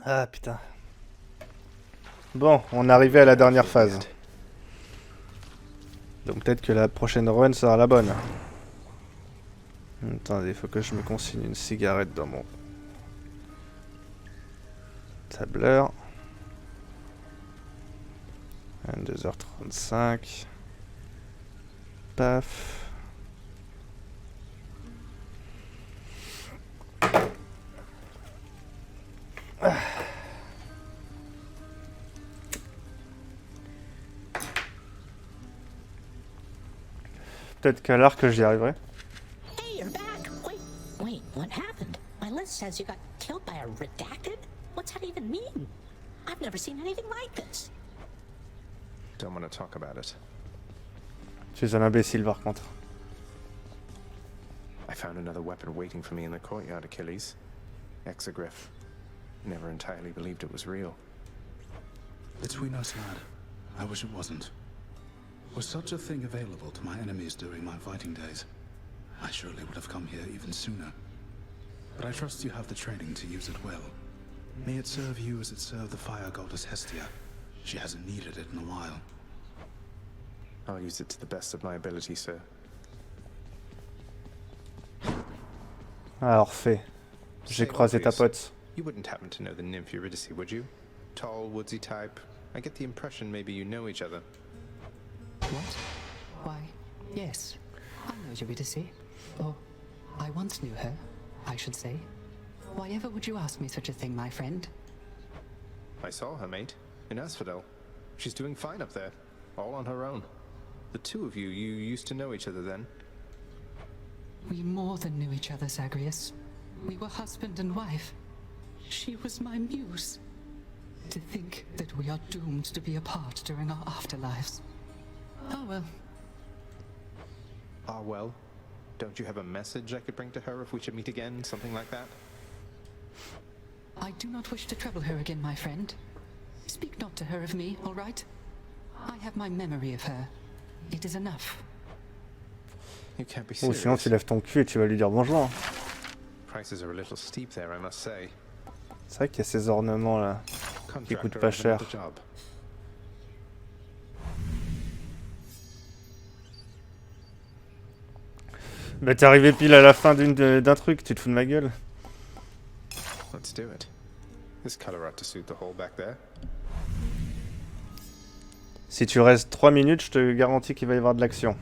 Ah putain. Bon, on est arrivé à la dernière phase. Donc peut-être que la prochaine run sera la bonne. Attendez, il faut que je me consigne une cigarette dans mon tableur. 22h35. Paf. Peut-être qu'à l'arc j'y arriverai. Hey, you're back. Wait, what happened? My list says you got killed by a redacted? What's that even mean? I've never seen anything like this. Don't want to talk about it. Tu es un imbécile par contre. I found another weapon waiting for me in the courtyard, Achilles. Exogryph. Never entirely believed it was real. Between us, lad, I wish it wasn't. Was such a thing available to my enemies during my fighting days, I surely would have come here even sooner. But I trust you have the training to use it well. May it serve you as it served the fire goddess Hestia. She hasn't needed it in a while. I'll use it to the best of my ability, sir. Alors fait. J'ai croisé ta pote. You wouldn't happen to know the nymph Eurydice, would you? Tall, woodsy type. I get the impression maybe you know each other. What? Why, yes. I know Eurydice. Or, I once knew her, I should say. Why ever would you ask me such a thing, my friend? I saw her, mate, in Asphodel. She's doing fine up there, all on her own. The two of you used to know each other then? We more than knew each other, Zagreus. We were husband and wife. She was my muse. To think that we are doomed to be apart during our afterlives. Oh well. Ah well. Don't you have a message I could bring to her if we should meet again, something like that? I do not wish to trouble her again, my friend. Speak not to her of me, all right? I have my memory of her. It is enough. You can't be Ou serious. sinon tu lèves ton cul et tu vas lui dire bonjour. Prices are a little steep there, I must say. C'est vrai qu'il y a ces ornements là qui coûtent pas cher. Bah t'es arrivé pile à la fin d'un truc, tu te fous de ma gueule. Let's do it. This color ought to suit the hole back there. Si tu restes 3 minutes, je te garantis qu'il va y avoir de l'action.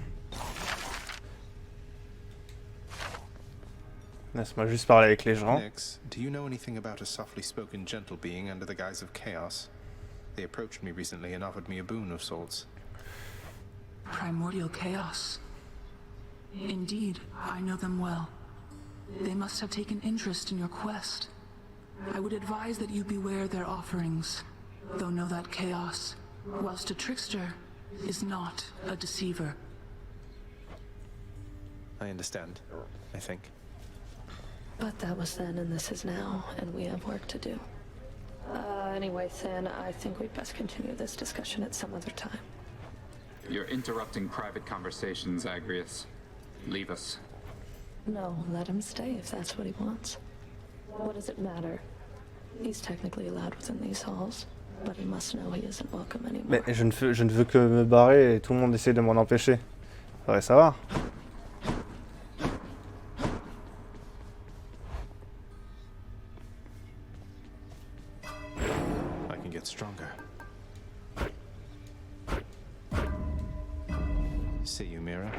Laisse-moi juste parler avec les gens. Nix, do you know anything about a softly spoken gentle being under the guise of chaos? They approached me recently and offered me a boon of sorts. Primordial chaos. Indeed, I know them well. They must have taken interest in your quest. I would advise that you beware their offerings, though know that chaos, whilst a trickster, is not a deceiver. I understand, I think. But that was then and this is now, and we have work to do. Anyway, Than, I think we'd best continue this discussion at some other time. You're interrupting private conversations, Zagreus. Leave us. No, let him stay if that's what he wants. What does it matter? He's technically allowed within these halls, but he must know he isn't welcome anymore. Mais je ne veux que me barrer et tout le monde essaie de m'en empêcher. Faudrait savoir. I can get stronger. See you, Mira.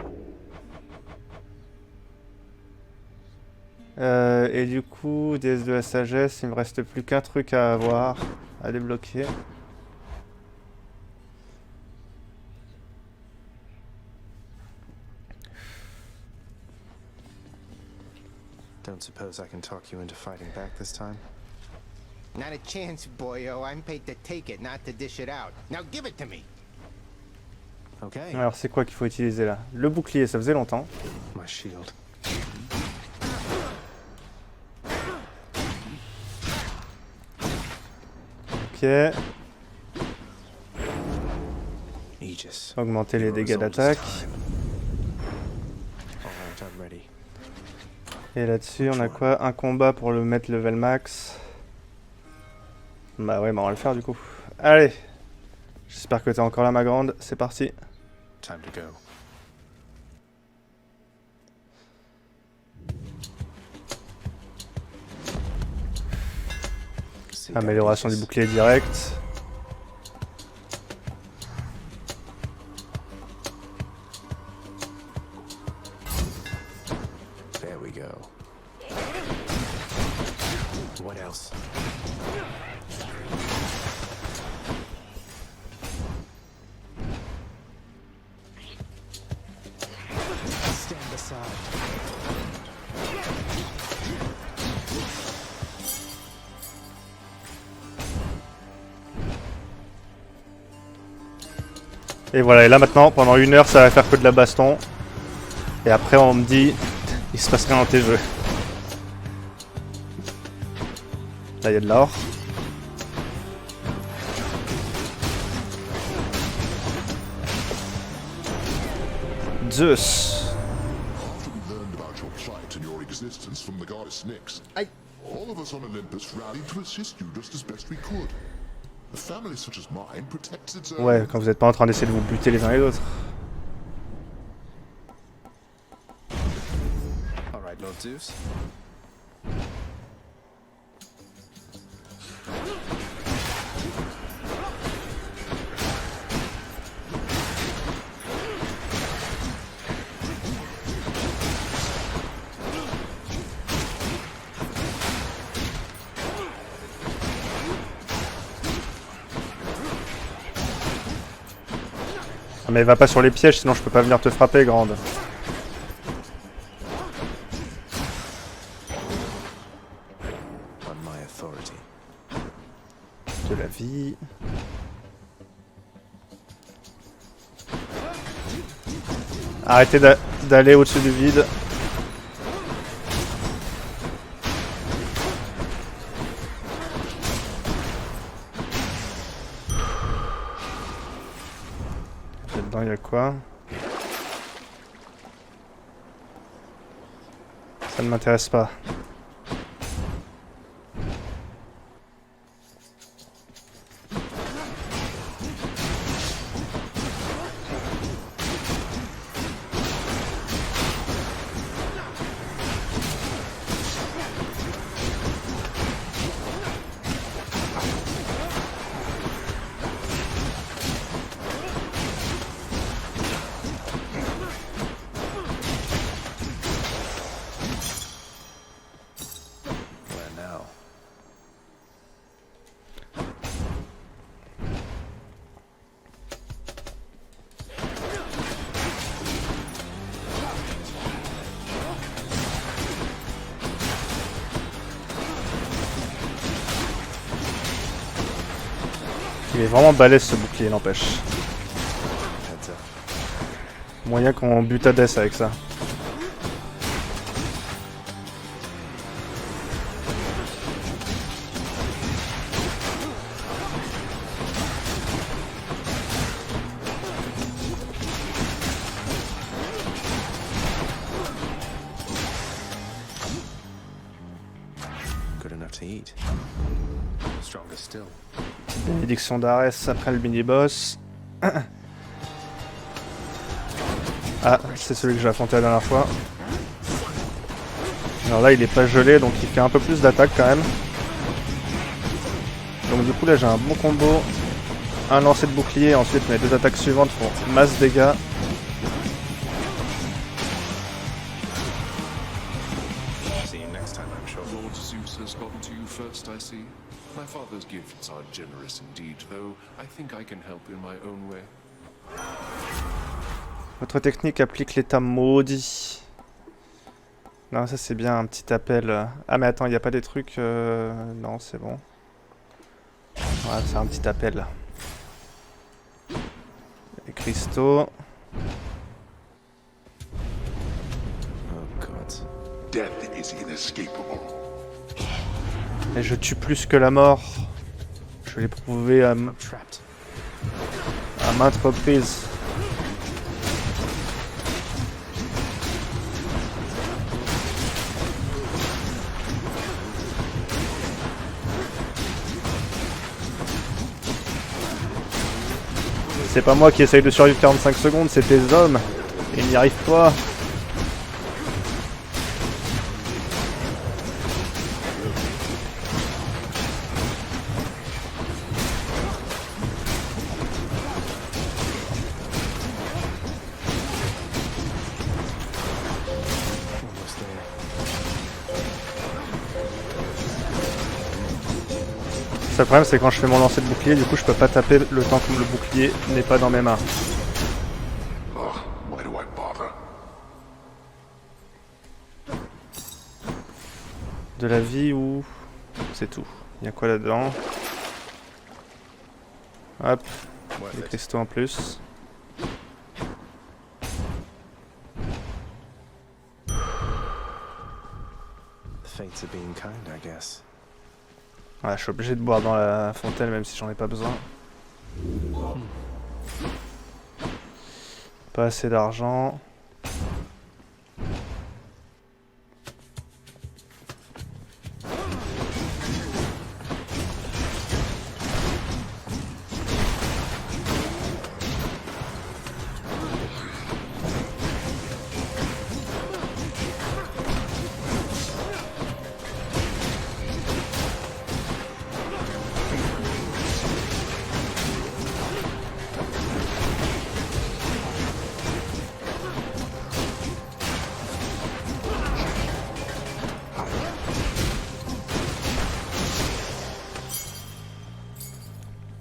Et du coup, déesse de la sagesse, il me reste plus qu'un truc à avoir, à débloquer. Don't suppose I can talk you into fighting back this time? Not a chance, boyo. I'm paid to take it, not to dish it out. Now give it to me. Okay. Alors c'est quoi qu'il faut utiliser là? Le bouclier, ça faisait longtemps. My shield. Ok. Aegis. Augmenter les dégâts d'attaque. Alright, I'm ready. Et là-dessus, on a quoi? Un combat pour le mettre level max. Bah ouais, bah on va le faire du coup. Allez. J'espère que t'es encore là ma grande, c'est parti. Time to go. Amélioration du bouclier direct. There we go. What else? Stand aside. Et voilà, et là maintenant, pendant 1 heure, ça va faire que de la baston. Et après, on me dit, il se passe rien dans tes jeux. Là, il y a de l'or. Zeus. After we learned about your plight and your existence from the goddess Nyx, all of us on Olympus rallied to assist you just as best we could. A family such as mine protects its own. Ouais, quand vous êtes pas en train d'essayer de vous buter les uns les autres. All right, Lord Zeus. Mais va pas sur les pièges, sinon je peux pas venir te frapper, grande. On my authority. De la vie. Arrêtez d'aller au-dessus du vide. Là-dedans, il y a quoi? Ça ne m'intéresse pas. Il est vraiment balèze ce bouclier, n'empêche. Moyen qu'on bute Hadés avec ça. Good enough to eat. Stronger still. Bénédiction d'Arès après le mini-boss. Ah, c'est celui que j'ai affronté la dernière fois. Alors là, il est pas gelé, donc il fait un peu plus d'attaque quand même. Donc du coup, là, j'ai un bon combo. Un lancer de bouclier, ensuite mes 2 attaques suivantes font masse dégâts. See you next time, I'm sure. Lord Zeus has gotten to you first, I see. My father's gifts are generous indeed, though I think I can help in my own way. Votre technique applique l'état maudit. Non, ça c'est bien, un petit appel. Ah mais attends, il n'y a pas des trucs... Non, c'est bon. Ouais, c'est un petit appel. Les cristaux. Oh God. Death is inescapable. Et je tue plus que la mort. Je l'ai prouvé à Trapped. maintes reprises. C'est pas moi qui essaye de survivre 45 secondes, c'est tes hommes. Et ils n'y arrivent pas. Le problème c'est quand je fais mon lancer de bouclier, du coup je peux pas taper le temps que le bouclier n'est pas dans mes mains. De la vie ou... C'est tout. Il y a quoi là-dedans? Hop, des cristaux en plus. Fates are being kind, I guess. Ouais, je suis obligé de boire dans la fontaine même si j'en ai pas besoin. Pas assez d'argent.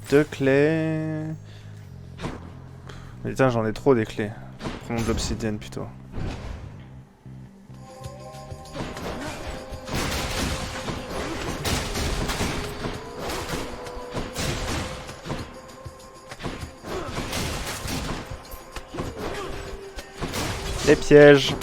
Deux clés. Mais putain, j'en ai trop des clés. Prenons de l'obsidienne plutôt. Les pièges.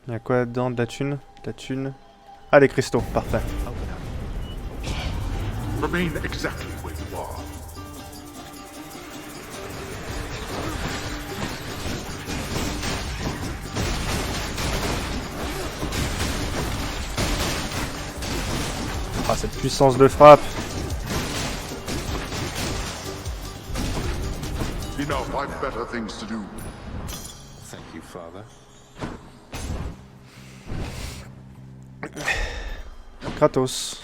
Il y a quoi dedans? De la thune? De la thune. Ah, des cristaux, parfait. Remain exactly where you are. Ah, cette puissance de frappe. You now find better things to do. Thank you, Father. Kratos.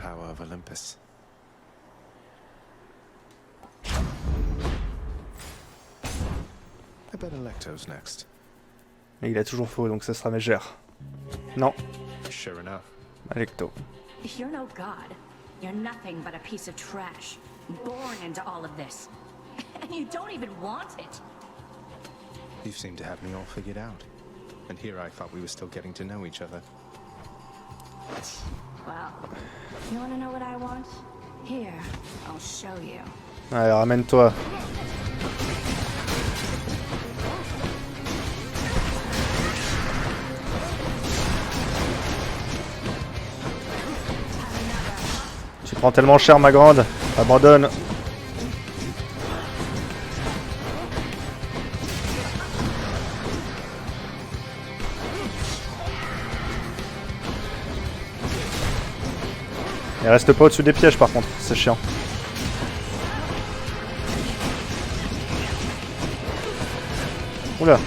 Power of Olympus. I bet Electo's next. Et il a toujours faux, donc ça sera Mégère. Non. Sure enough. Electo. You're no god. You're nothing but a piece of trash. Born into all of this. And you don't even want it. You seem to have me all figured out. And here I thought we were still getting to know each other. Well, you want to know what I want? Here, I'll show you. Allez, ramène-toi. Tu prends tellement cher, ma grande. Abandonne. Il reste pas au-dessus des pièges par contre, c'est chiant. Oula.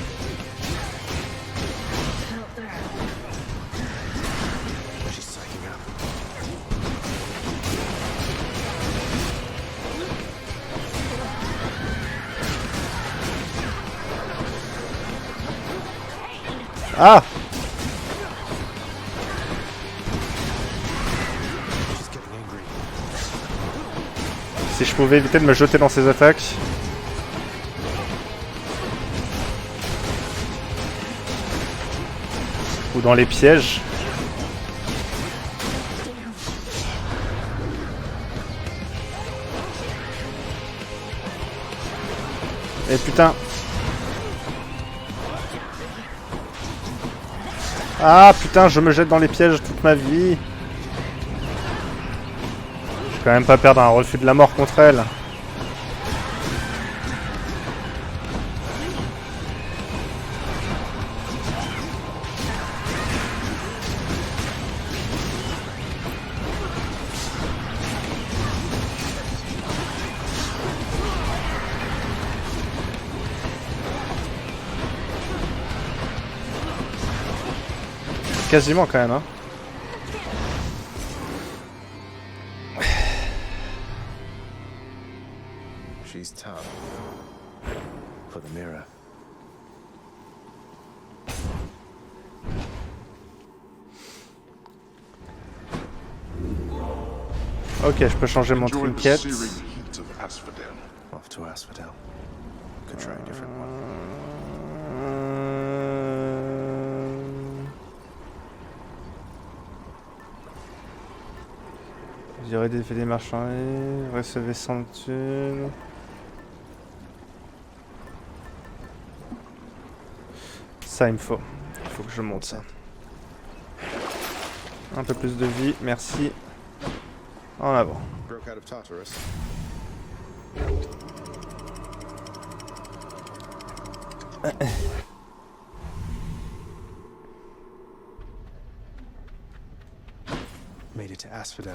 Ah! Si je pouvais éviter de me jeter dans ses attaques. Ou dans les pièges. Et putain. Ah putain, je me jette dans les pièges toute ma vie. Je vais quand même pas perdre un refus de la mort contre elle. Quasiment quand même, hein. She's tough. For the mirror. Ok, je peux changer mon trinket. Off to Asphodel. Could try a different one. J'aurais fait des marchandises, recevez 100 thunes. Ça, il me faut. Il faut que je monte ça. Un peu plus de vie, merci. En avant. Broke out of Tartarus. Made it to Asphodel.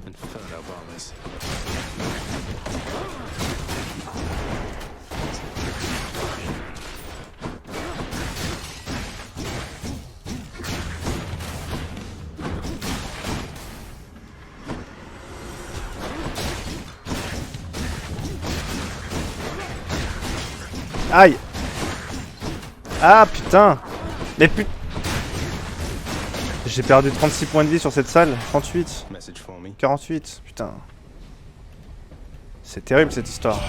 Inferno bombers. Aïe! Ah putain! Mais putain! J'ai perdu 36 points de vie sur cette salle. 38. 48. Putain. C'est terrible cette histoire.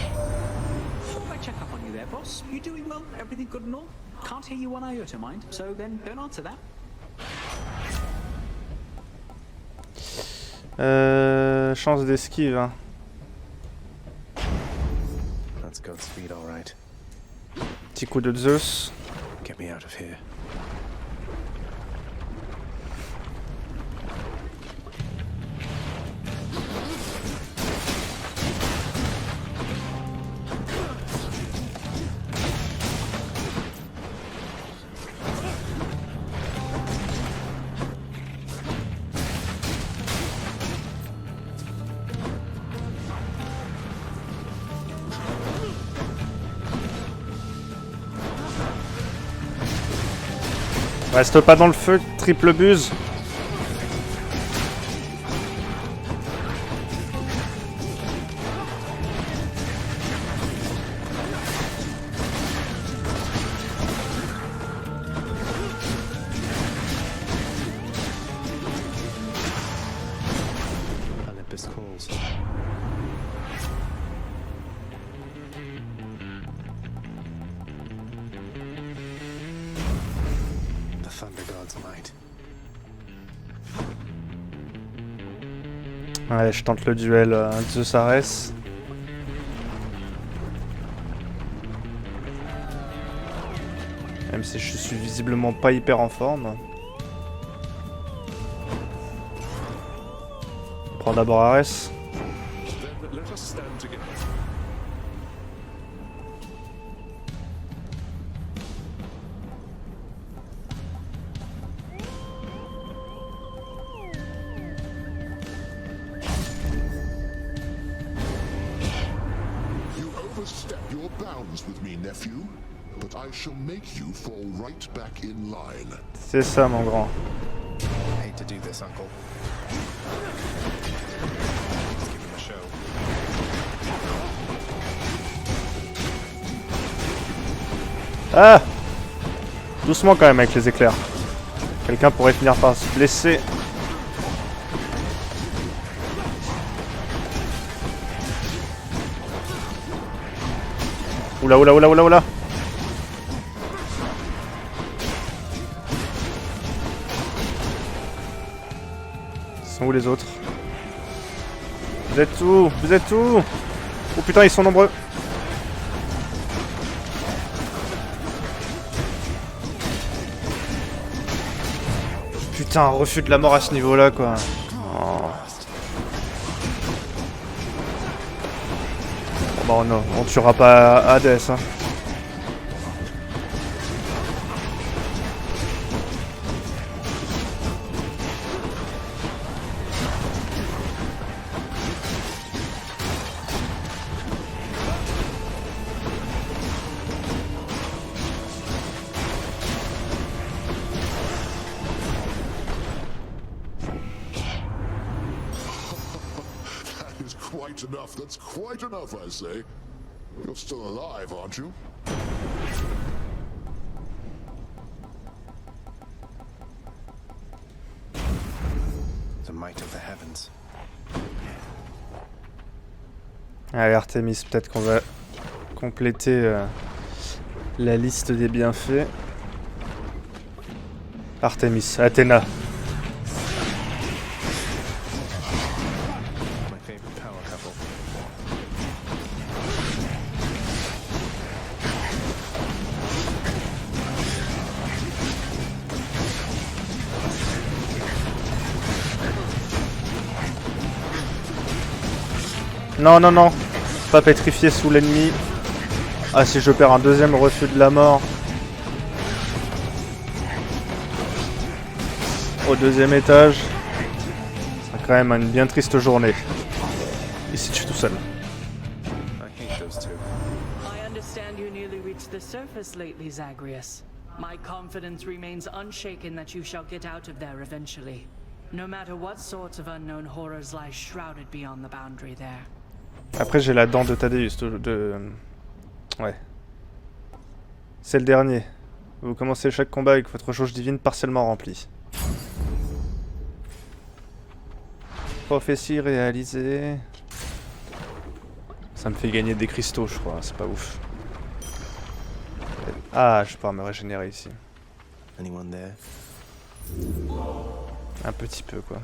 Chance d'esquive. Hein. That's Godspeed, all right. Petit coup de Zeus. Get me out of here. Reste pas dans le feu, triple buse. Olympus calls. Thunder God's might. Ouais, je tente le duel Zeus Hadés. Même si je suis visiblement pas hyper en forme. On prend d'abord Hadés. Your bounds with me, nephew, but I shall make you fall right back in line. C'est ça, mon grand. I hate to do this, uncle. Let's give him a show. Ah! Doucement quand même avec les éclairs. Quelqu'un pourrait finir par se blesser. Oula, oula, oula, oula, oula. Ils sont où les autres? Vous êtes où? Vous êtes où? Oh putain, ils sont nombreux. Putain, refus de la mort à ce niveau-là, quoi. Oh. Bon, non, on tuera pas Hadés, hein. Enough. That's quite enough, I say. You're still alive, aren't you? The might of the heavens. Allez, Artemis, peut-être qu'on va compléter la liste des bienfaits. Artemis, Athéna. Non, non, non. Pas pétrifié sous l'ennemi. Ah, si je perds un deuxième refus de la mort. Au deuxième étage. Ce sera quand même une bien triste journée. Ici, je suis tout seul. I understand you nearly reached the surface lately, Zagreus. My confidence remains unshaken that you shall get out of there eventually. No matter what sorts of unknown horrors lie shrouded beyond the boundary there. Après j'ai la dent de Thaddeus Ouais. C'est le dernier. Vous commencez chaque combat avec votre jauge divine partiellement remplie. Prophétie réalisée. Ça me fait gagner des cristaux je crois, c'est pas ouf. Ah, je vais pouvoir me régénérer ici. Un petit peu quoi.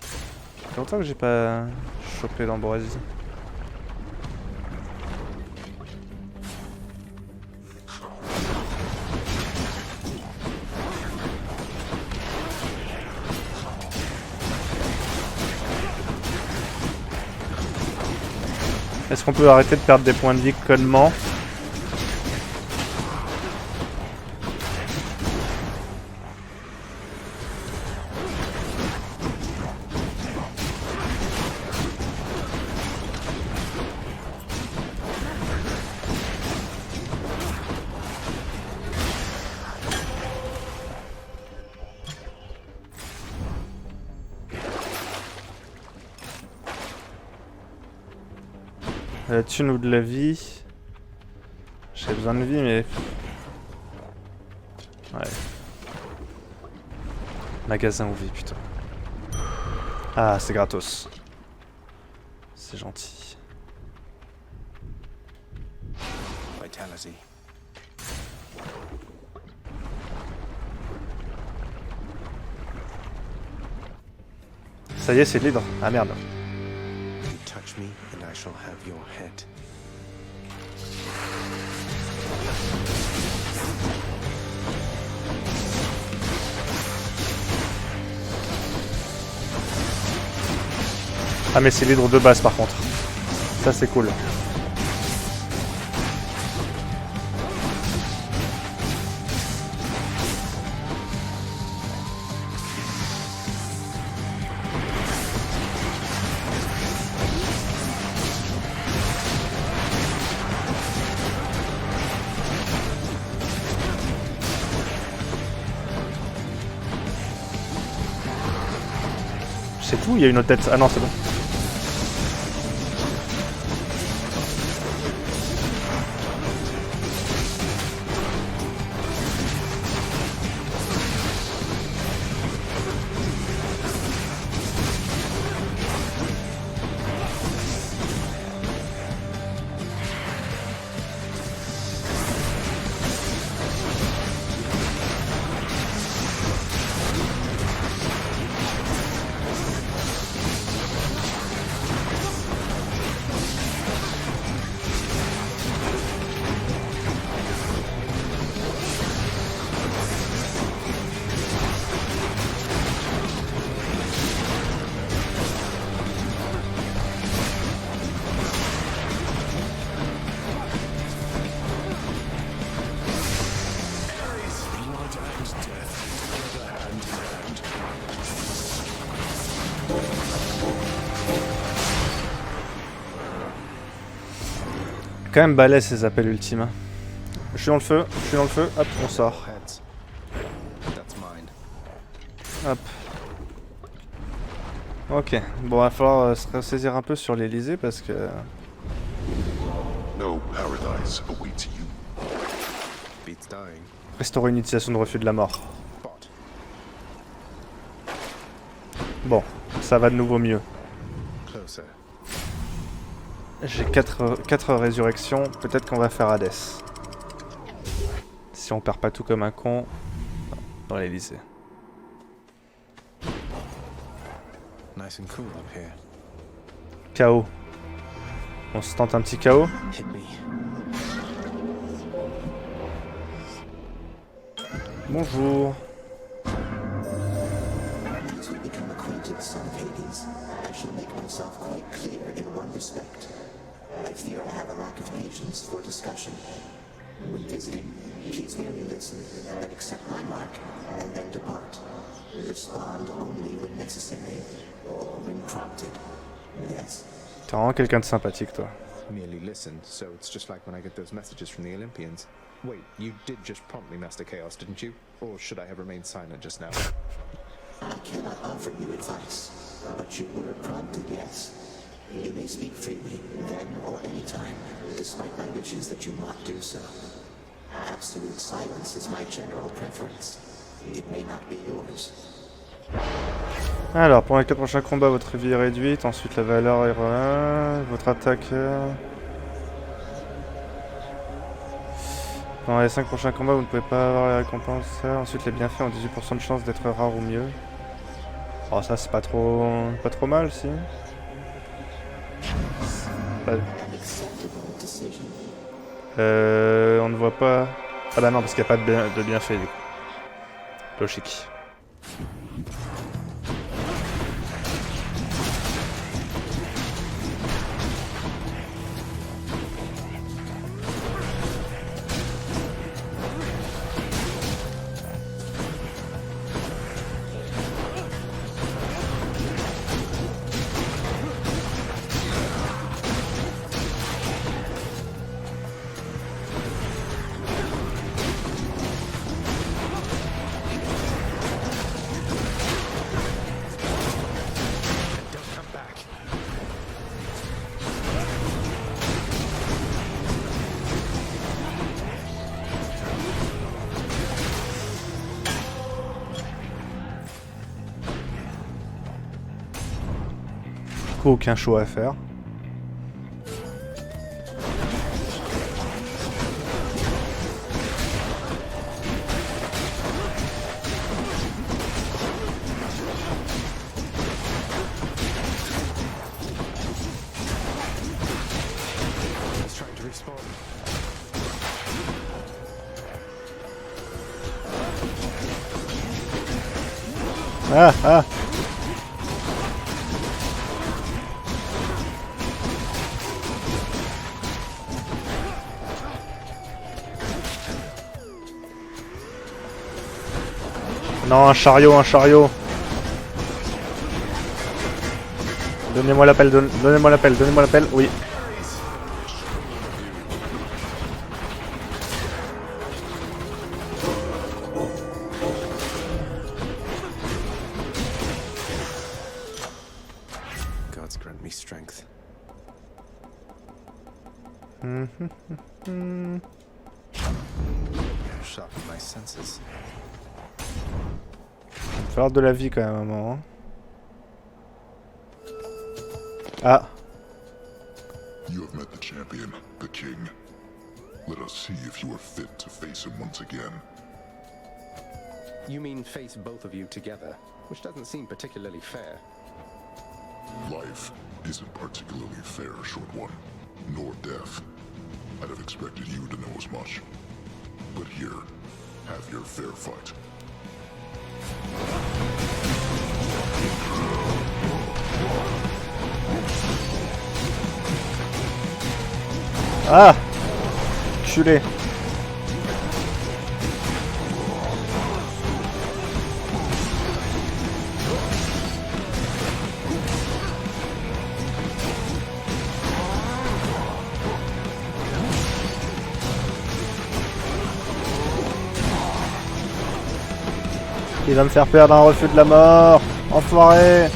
Ça fait longtemps que j'ai pas chopé l'ambroisie. Est-ce qu'on peut arrêter de perdre des points de vie connement ? La thune ou de la vie. J'ai besoin de vie mais... Ouais. Magasin ou vie plutôt. Ah c'est gratos. C'est gentil. Vitality. Ça y est c'est libre. Ah merde. Touch me and I shall have your head. Ah mais c'est l'hydre de base par contre. Ça c'est cool. C'est tout, il y a une autre tête. Ah non, c'est bon. Quand même balèze ces appels ultimes. Je suis dans le feu, hop, on sort. Hop. Ok, bon, va falloir se ressaisir un peu sur l'Elysée parce que... No paradise awaits you. Beats dying. Restaurer une utilisation de refus de la mort. Bon, ça va de nouveau mieux. Closer. J'ai 4 résurrections, peut-être qu'on va faire Hadès. Si on perd pas tout comme un con dans l'Elysée. Nice and cool up here. KO. On se tente un petit KO. Hit me. Bonjour. As we become acquainted, son of Hades, I shall make myself quite clear in one respect. I fear I have a lack of patience for discussion. When visiting, please merely listen and accept my mark, and then depart. Respond only when necessary, or when prompted. Yes. T'es vraiment quelqu'un de sympathique, toi. Merely listen, so it's just like when I get those messages from the Olympians. Wait, you did just prompt me, Master Chaos, didn't you? Or should I have remained silent just now? I cannot offer you advice, but you were prompted, yes. You may speak freely, then or any time, despite my wishes that you not do so. Absolute silence is my general preference. It may not be yours. Alors, pendant les 4 prochains combats, votre vie est réduite, ensuite la valeur est votre attaque... Pendant les 5 prochains combats, vous ne pouvez pas avoir les récompenses. Ensuite, les bienfaits ont 18% de chance d'être rares ou mieux. Oh, ça c'est pas trop mal, si. Pas... on ne voit pas... Ah bah non, parce qu'il n'y a pas de bienfait, du coup. Logique. Aucun choix à faire. Ah. Non, un chariot. Donnez-moi l'appel, donnez-moi l'appel, oui. Gods grant me strength. Sharpen my senses. Il va falloir de la vie quand même à un moment. Ah. You have met the champion, the king. Let us see if you are fit to face him once again. You mean face both of you together, which doesn't seem particularly fair. Life isn't particularly fair, short one, nor death. I'd have expected you to know as much. But here, have your fair fight. Ah! Culé. Il va me faire perdre un refus de la mort. Enfoiré.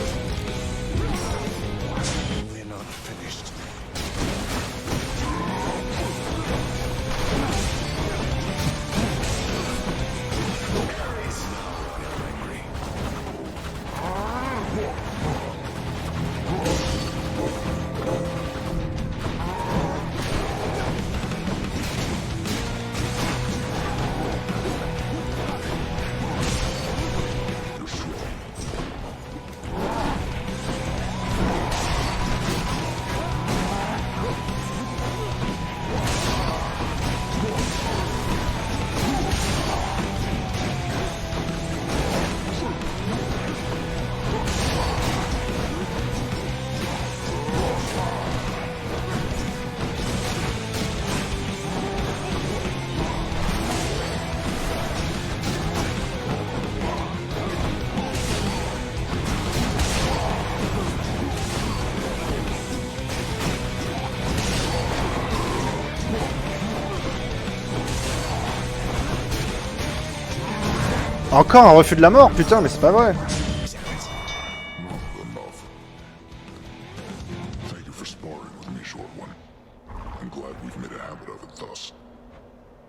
Encore un refus de la mort, putain, mais c'est pas vrai.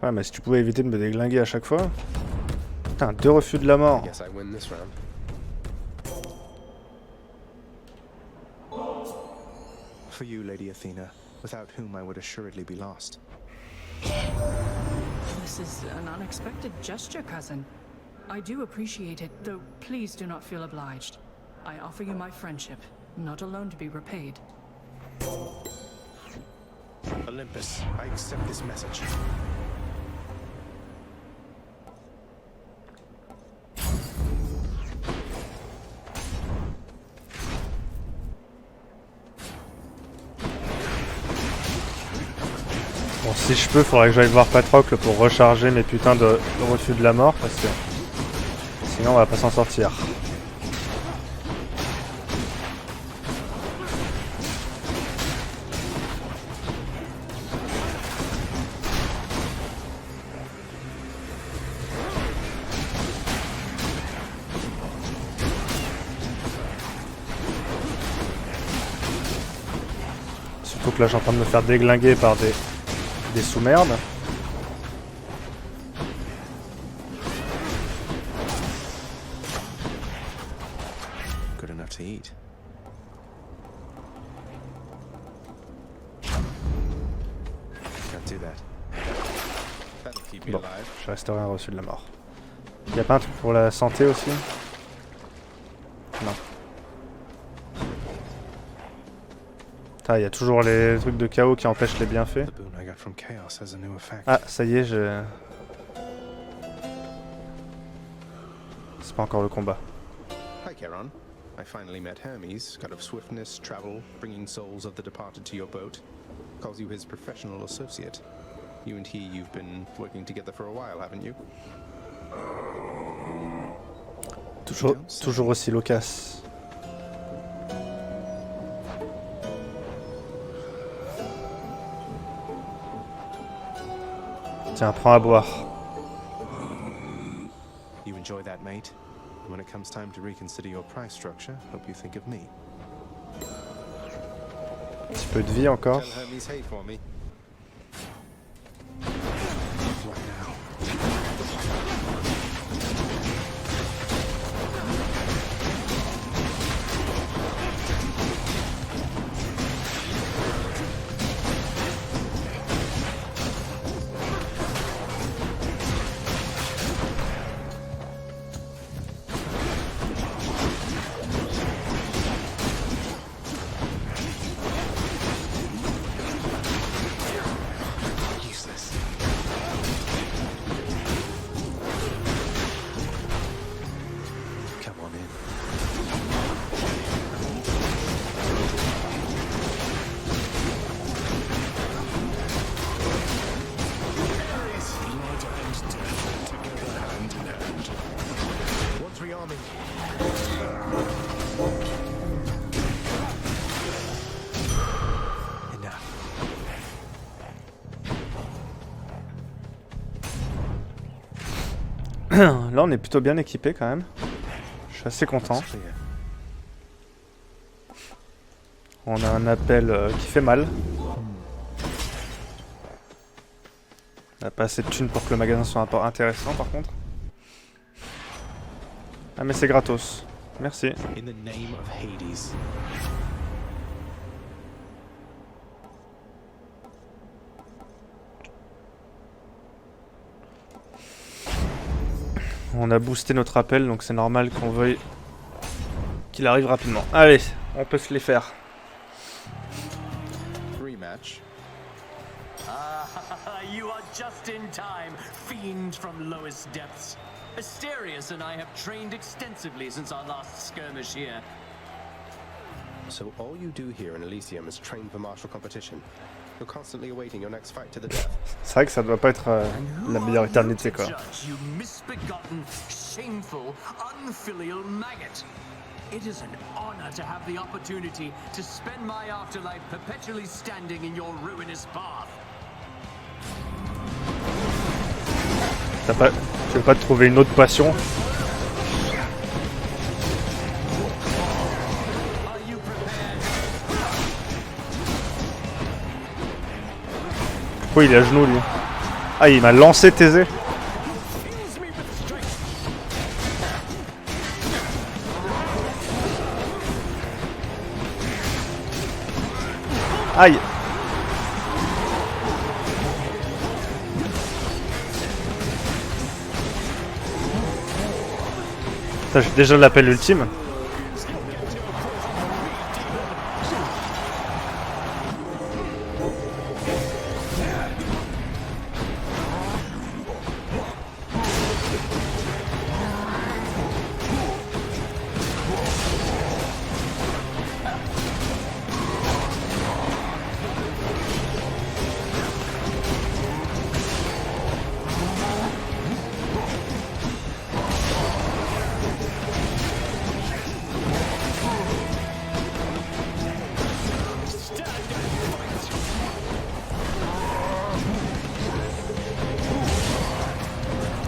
Ouais, mais si tu pouvais éviter de me déglinguer à chaque fois. Putain, 2 refus de la mort. For you, Lady Athena, without whom I would assuredly be lost. This is an unexpected gesture, cousin. I do appreciate it, though please do not feel obliged. I offer you my friendship, not alone to be repaid. Olympus, I accept this message. Bon, si je peux, faudrait que j'aille voir Patrocle pour recharger mes putains de refus de la mort, parce que sinon on va pas s'en sortir. Surtout que là, je suis en train de me faire déglinguer par des sous-merdes. Good enough to eat. Can't do that. That'll keep me Bon, alive. je resterai un reçu de la mort. Y'a pas un truc pour la santé aussi? Non. Ah, il y a toujours les trucs de chaos qui empêchent les bienfaits. Ah, ça y est, je... C'est pas encore le combat. Hi, Charon. I finally met Hermes, god of swiftness, travel, bringing souls of the departed to your boat. Calls you his professional associate. You and you've been working together for a while, haven't you? Toujours aussi loquace. Tiens, prends à boire. You enjoy that, mate? And when it comes time to reconsider your price structure, hope you think of me. Un petit peu de vie encore. Tell Hermes hey for me. Là, on est plutôt bien équipé quand même. Je suis assez content. On a un appel qui fait mal. On n'a pas assez de thunes pour que le magasin soit intéressant par contre. Ah mais c'est gratos. Merci. In the name of Hades. On a boosté notre appel donc c'est normal qu'on veuille qu'il arrive rapidement. Allez, on peut se les faire. Rematch. You are just in time, fiend from lowest depths. Asterius and I have trained extensively since our last skirmish here. So all you do here in Elysium is train for martial competition. You're constantly awaiting your next fight to the death. C'est vrai que ça doit pas être la meilleure éternité quoi. You misbegotten, shameful, unfilial maggot. It is an honor to have the opportunity to spend my afterlife perpetually standing in your ruinous path. Tu veux pas te trouver une autre passion? Pourquoi il est à genoux lui? Ah il m'a lancé Thésée. Aïe. J'ai déjà l'appel ultime.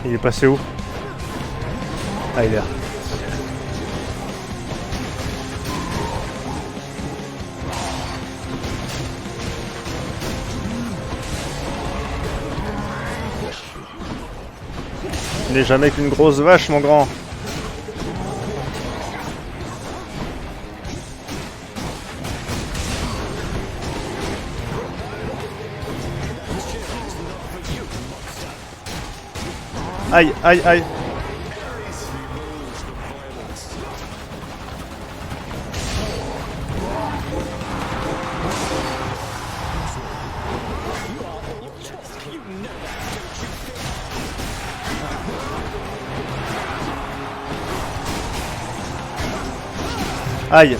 Il est passé où? Ah il est là. Il n'est jamais qu'une grosse vache mon grand. Aïe, aïe, aïe. Aïe.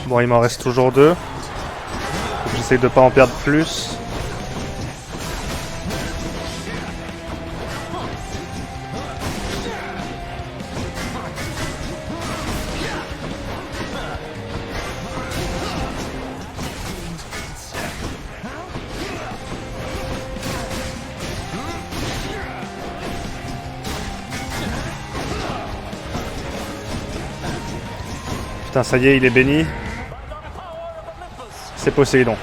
Bon, il m'en reste toujours 2. J'essaie de pas en perdre plus. Putain, ça y est, il est béni. C'est Poséidon.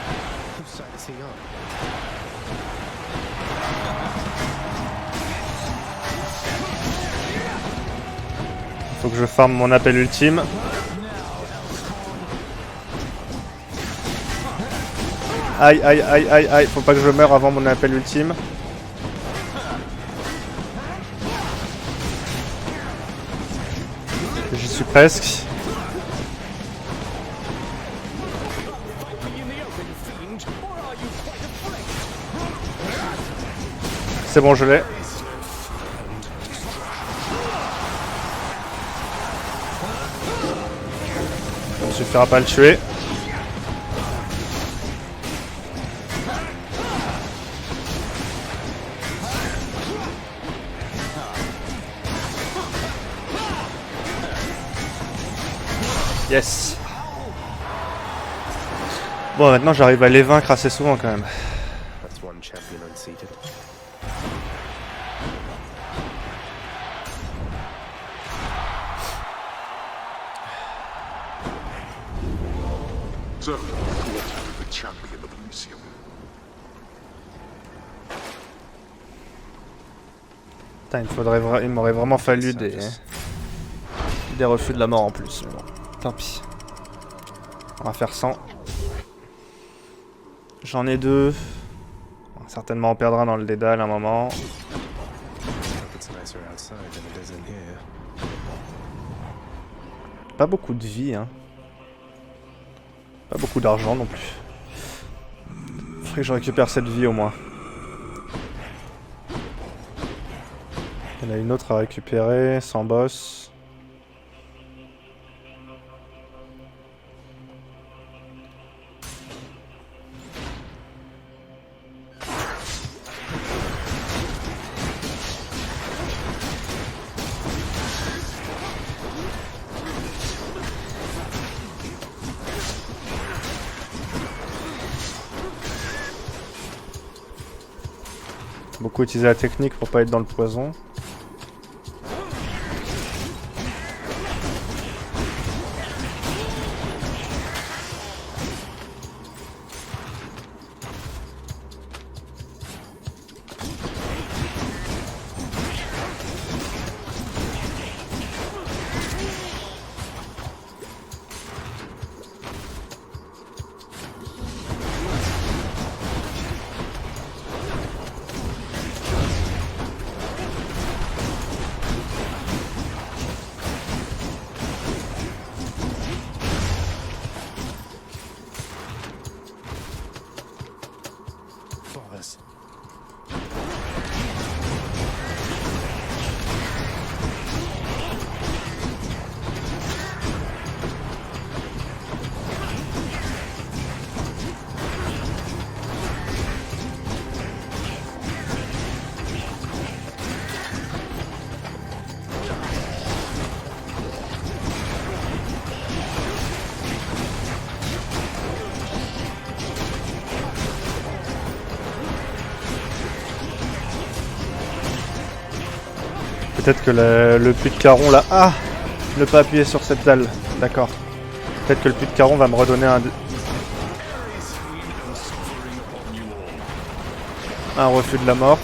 Faut que je farme mon appel ultime. Aïe, aïe, aïe, aïe, aïe. Faut pas que je meure avant mon appel ultime. J'y suis presque. C'est bon, je l'ai. Ça ne suffira pas à le tuer. Yes. Bon, maintenant j'arrive à les vaincre assez souvent quand même. So, what happened to the champion of Elysium? Putain, il m'aurait vraiment fallu des refus de la mort en plus. Mais bon, tant pis. On va faire 100. J'en ai 2. On va certainement en perdra dans le dédale à un moment. Pas beaucoup de vie, hein. Pas beaucoup d'argent non plus. Faudrait que je récupère cette vie au moins. Il y en a une autre à récupérer, sans boss. Beaucoup utiliser la technique pour pas être dans le poison. Peut-être que le puits de caron là... Ah, ne pas appuyer sur cette dalle. D'accord. Peut-être que le puits de caron va me redonner un refus de la mort.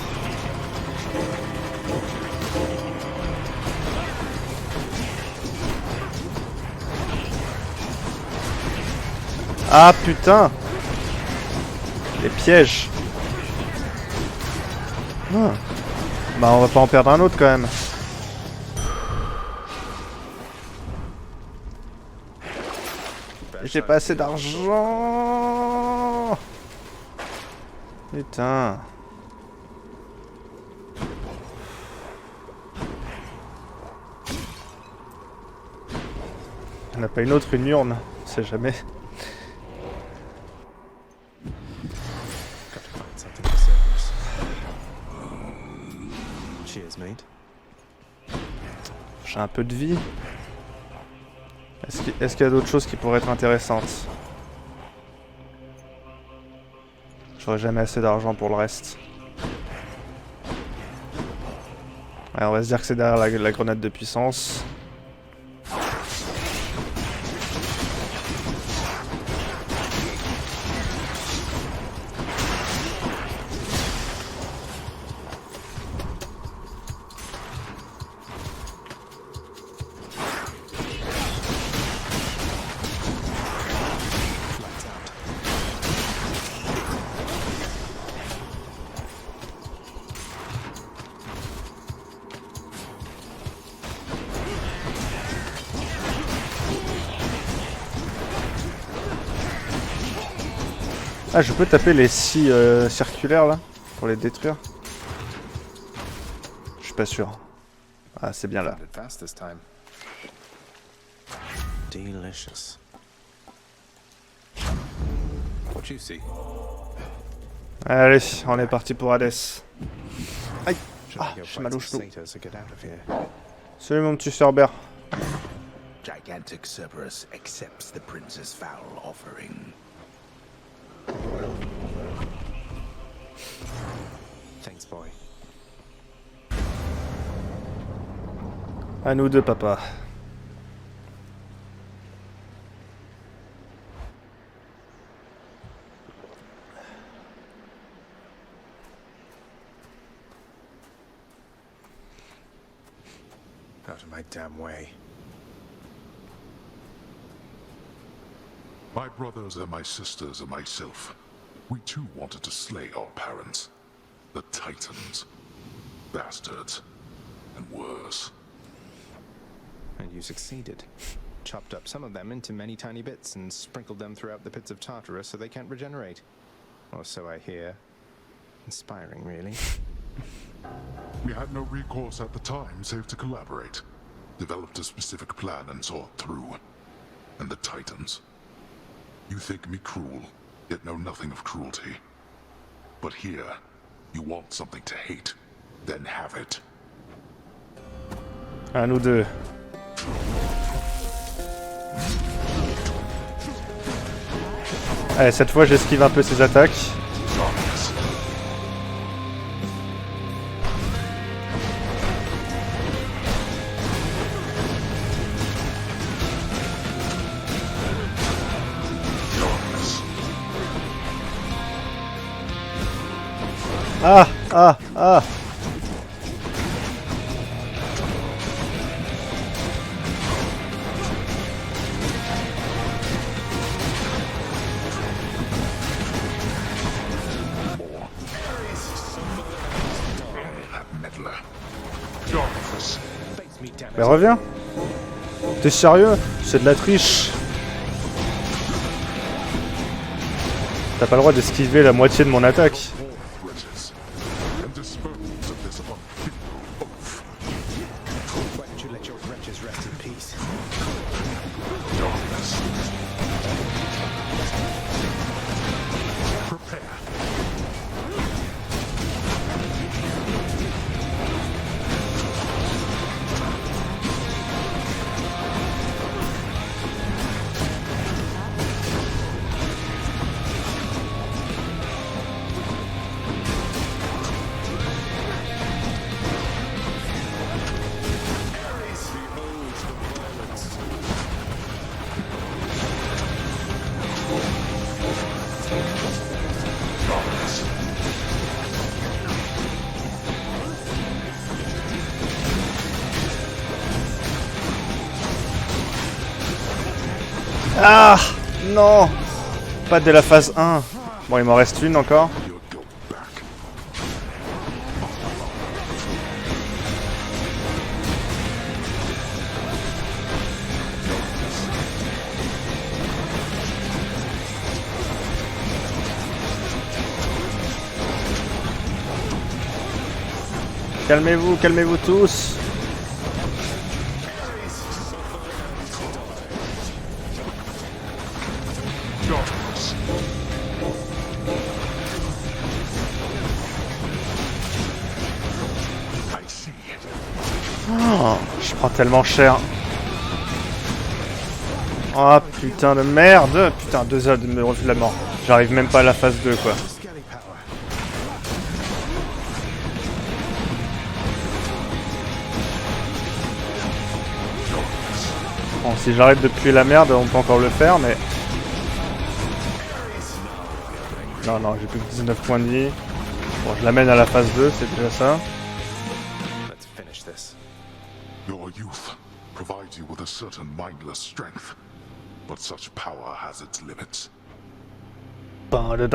Ah putain! Les pièges. Ah. Bah on va pas en perdre un autre quand même. J'ai pas assez d'argent. Putain. On n'a pas une autre, une urne, on sait jamais. J'ai un peu de vie. Est-ce qu'il y a d'autres choses qui pourraient être intéressantes? J'aurais jamais assez d'argent pour le reste. Ouais, on va se dire que c'est derrière la grenade de puissance. Ah, je peux taper les scies circulaires là pour les détruire. Je suis pas sûr. Ah, c'est bien là. Allez, on est parti pour Hadés. Aïe. Ah, j'ai mal au genou. Salut mon petit Cerbère. Gigantic Cerberus accepts the prince's foul offering. Thanks, boy. À nous deux, papa. Out of my damn way. My brothers and my sisters and myself, we too wanted to slay our parents. The Titans. Bastards. And worse. And you succeeded. Chopped up some of them into many tiny bits and sprinkled them throughout the pits of Tartarus so they can't regenerate. Or so I hear. Inspiring, really. We had no recourse at the time save to collaborate. Developed a specific plan and saw it through. And the Titans. You think me cruel, yet know nothing of cruelty. But here, you want something to hate, then have it. À nous deux. Allez, cette fois j'esquive un peu ses attaques. Ah, ah, ah. Mais reviens. T'es sérieux? C'est de la triche. T'as pas le droit d'esquiver la moitié de mon attaque. Ah non, pas dès la phase 1. Bon, il m'en reste une encore. Calmez-vous tous. Oh, je prends tellement cher. Oh putain de merde. Putain, 2 heures de me refus de la mort. J'arrive même pas à la phase 2 quoi. Bon, si j'arrête de puer la merde, on peut encore le faire, mais... Non, non, j'ai plus que 19 points de vie. Bon, je l'amène à la phase 2, c'est déjà ça. Your youth provides you with a certain mindless strength, but such power has its limits. Blast you.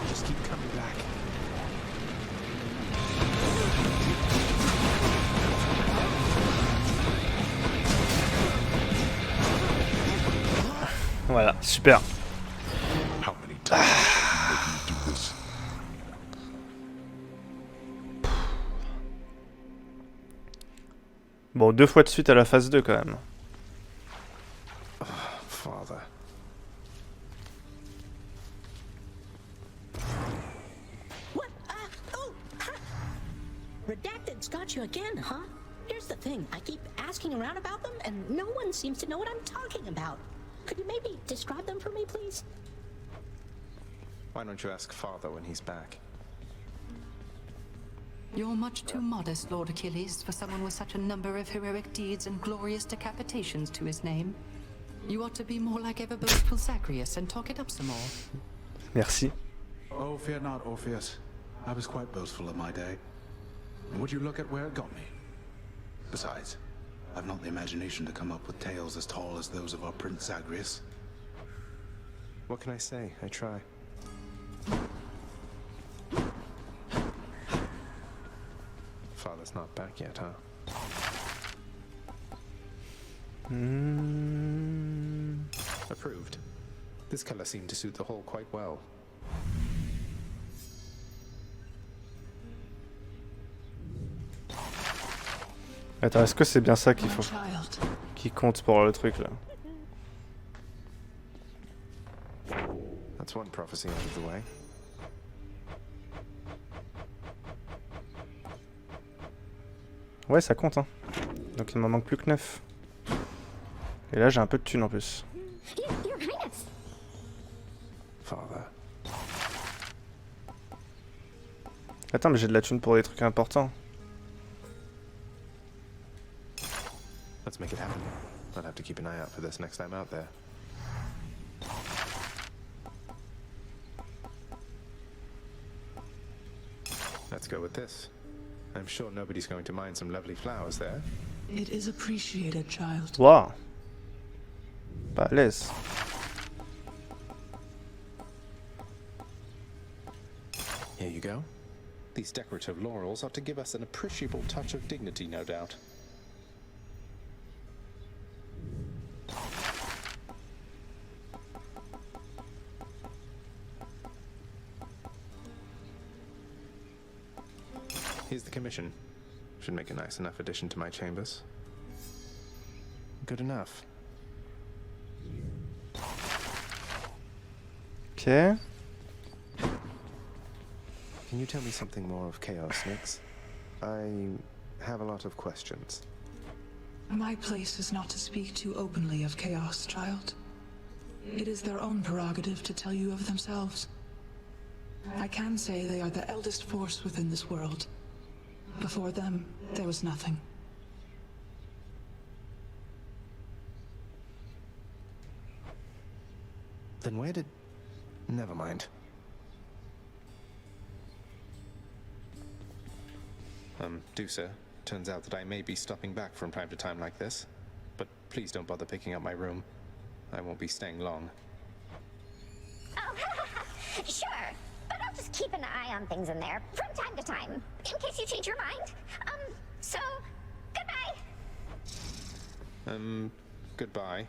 Just keep coming back. Voilà, super. How many times make you do this? Bon, 2 fois de suite à la phase 2 quand même. Father. What? Oh! Redacted's got you again, huh? Here's the thing, I keep asking around about them, and no one seems to know what I'm talking about. Could you maybe describe them for me, please? Why don't you ask Father when he's back? You're much too modest, Lord Achilles, for someone with such a number of heroic deeds and glorious decapitations to his name. You ought to be more like ever-boastful Zagreus and talk it up some more. Merci. Oh, fear not, Orpheus. I was quite boastful of my day. And would you look at where it got me? Besides, I've not the imagination to come up with tales as tall as those of our Prince Zagreus. What can I say? I try. Father's not back yet, huh? Approved. This color seemed to suit the hall quite well. Attends, est-ce que c'est bien ça qu'il faut... qui compte pour le truc là? That's one prophecy out of the way. Ouais, ça compte, hein. Donc il m'en manque plus que 9. Et là, j'ai un peu de thunes en plus. Father. Attends, mais j'ai de la thune pour des trucs importants. Let's make it happen. I'll have to keep an eye out for this next time out there. Let's go with this. I'm sure nobody's going to mind some lovely flowers there. It is appreciated, child. Wow. Pas à l'aise. Here you go. These decorative laurels ought to give us an appreciable touch of dignity, no doubt. Here's the commission. Should make a nice enough addition to my chambers. Good enough. Okay. Can you tell me something more of Chaos, Nix? I have a lot of questions. My place is not to speak too openly of chaos, child. It is their own prerogative to tell you of themselves. I can say they are the eldest force within this world. Before them, there was nothing. Then where did... Never mind. Do sir. Turns out that I may be stopping back from time to time like this. But please don't bother picking up my room. I won't be staying long. Oh, sure. But I'll just keep an eye on things in there from time to time, in case you change your mind. So, goodbye. Goodbye.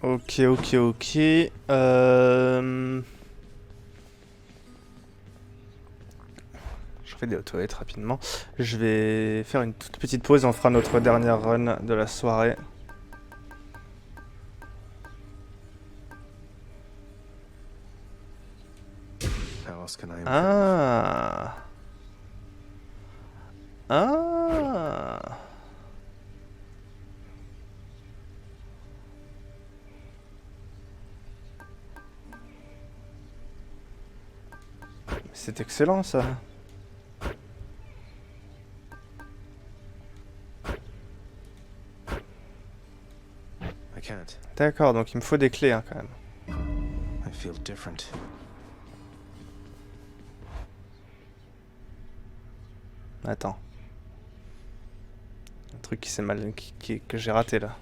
Ok. Je fais des toilettes rapidement. Je vais faire une toute petite pause et on fera notre dernière run de la soirée. Ah. C'est excellent ça. D'accord, donc il me faut des clés hein, quand même. I feel different. Attends. Un truc qui s'est mal... que j'ai raté là.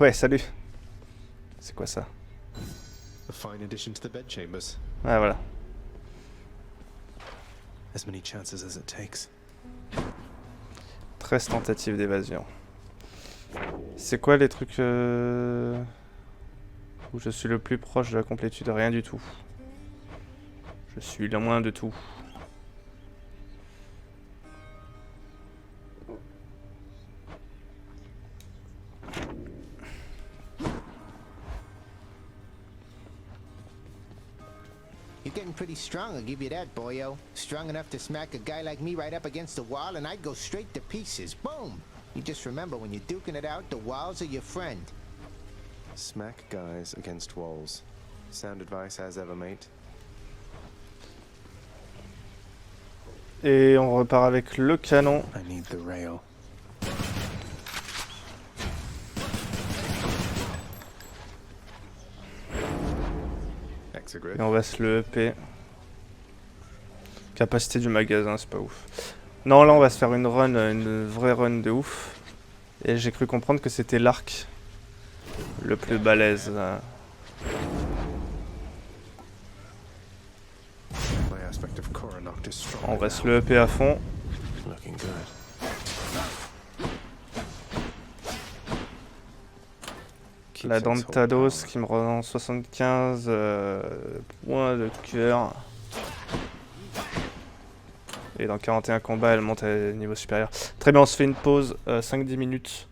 Ouais, salut. C'est quoi ça? A fine addition to the bedchambers. Ouais, voilà. As many chances as it takes. 13 tentatives d'évasion. C'est quoi les trucs où je suis le plus proche de la complétude? Rien du tout. Je suis loin de tout. You're getting pretty strong, I'll give you that, boyo. Strong enough to smack a guy like me right up against the wall and I'd go straight to pieces. Boom! You just remember, when you're duking it out, the walls are your friend. Smack guys against walls. Sound advice as ever, mate. Et on repart avec le canon. I need the rail. Thanks, Agriff. Et on va se le EP. Capacité du magasin, c'est pas ouf. Non, là on va se faire une run, une vraie run de ouf. Et j'ai cru comprendre que c'était l'arc le plus balèze. On va se le EP à fond. La dent de Tados qui me rend 75 points de cœur. Et dans 41 combats, elle monte à niveau supérieur. Très bien, on se fait une pause, 5-10 minutes.